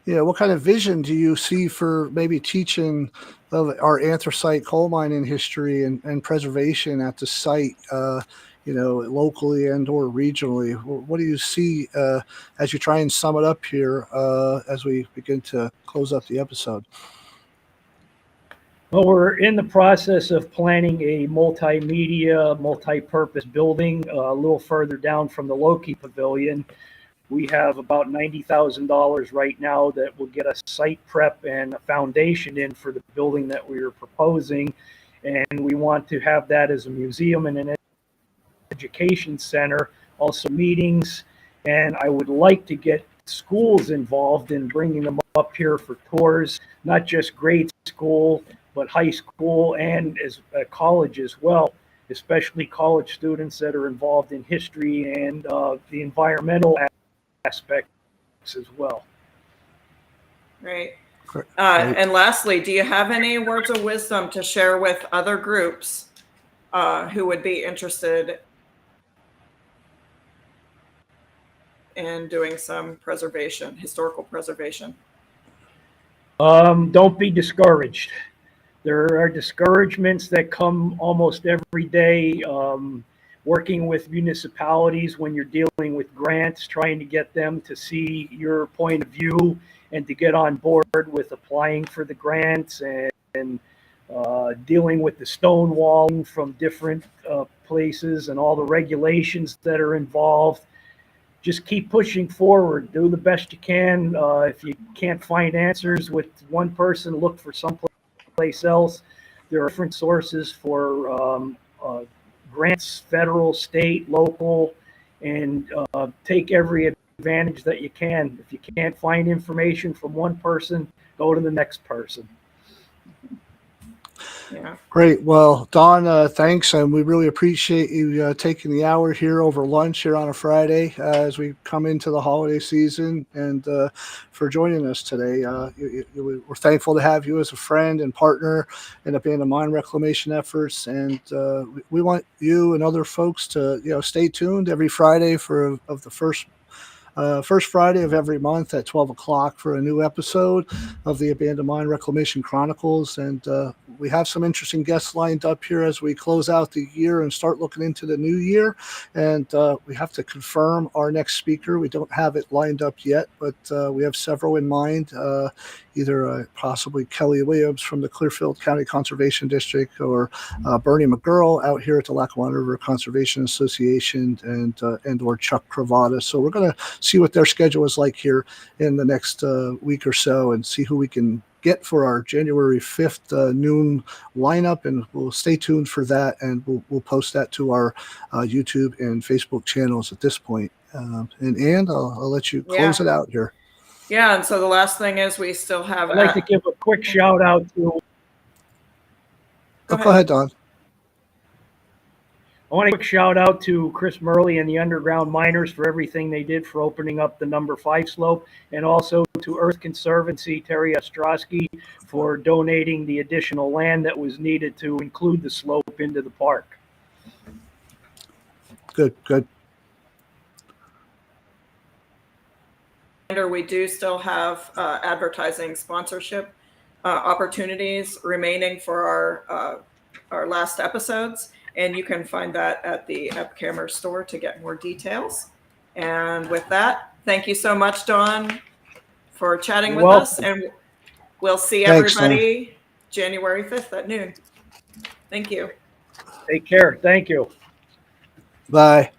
what kind of vision do you see for maybe teaching of our anthracite coal mining history and preservation at the site, locally and or regionally? What do you see as you try and sum it up here as we begin to close up the episode? Well, we're in the process of planning a multimedia, multi-purpose building a little further down from the Loki Pavilion. We have about $90,000 right now that will get us site prep and a foundation in for the building that we are proposing. And we want to have that as a museum and an education center, also meetings. And I would like to get schools involved in bringing them up here for tours, not just grade school, but high school and as college as well, especially college students that are involved in history and the environmental aspects as well. Right. And lastly, do you have any words of wisdom to share with other groups who would be interested in doing some preservation, historical preservation? Don't be discouraged. There are discouragements that come almost every day. Working with municipalities when you're dealing with grants, trying to get them to see your point of view and to get on board with applying for the grants and dealing with the stonewalling from different places and all the regulations that are involved. Just keep pushing forward. Do the best you can. If you can't find answers with one person, look for someplace else. There are different sources for grants, federal, state, local, and take every advantage that you can. If you can't find information from one person, go to the next person. Yeah. Great. Well, Don, thanks. And we really appreciate you taking the hour here over lunch here on a Friday as we come into the holiday season and for joining us today. We're thankful to have you as a friend and partner in the Band of Mine reclamation efforts. And we want you and other folks to, stay tuned every Friday of the first first Friday of every month at 12 o'clock for a new episode of the Abandoned Mine Reclamation Chronicles. And we have some interesting guests lined up here as we close out the year and start looking into the new year. And we have to confirm our next speaker. We don't have it lined up yet, but we have several in mind, either possibly Kelly Williams from the Clearfield County Conservation District, or Bernie McGurl out here at the Lackawanna River Conservation Association, and or Chuck Cravata. So we're going to see what their schedule is like here in the next week or so, and see who we can get for our January 5th noon lineup, and we'll stay tuned for that, and we'll post that to our YouTube and Facebook channels at this point. And I'll let you close it out here. Yeah, and so the last thing is we still have. I'd like to give a quick shout out to. Go ahead, Don. I want to quick shout out to Chris Murley and the Underground Miners for everything they did for opening up the number 5 slope, and also to Earth Conservancy, Terry Ostrowski, for donating the additional land that was needed to include the slope into the park. Good. We do still have advertising sponsorship opportunities remaining for our last episodes. And you can find that at the Epcamer store to get more details. And with that, thank you so much, Don, for chatting with us. And we'll see everybody January 5th at noon. Thank you. Take care. Thank you. Bye.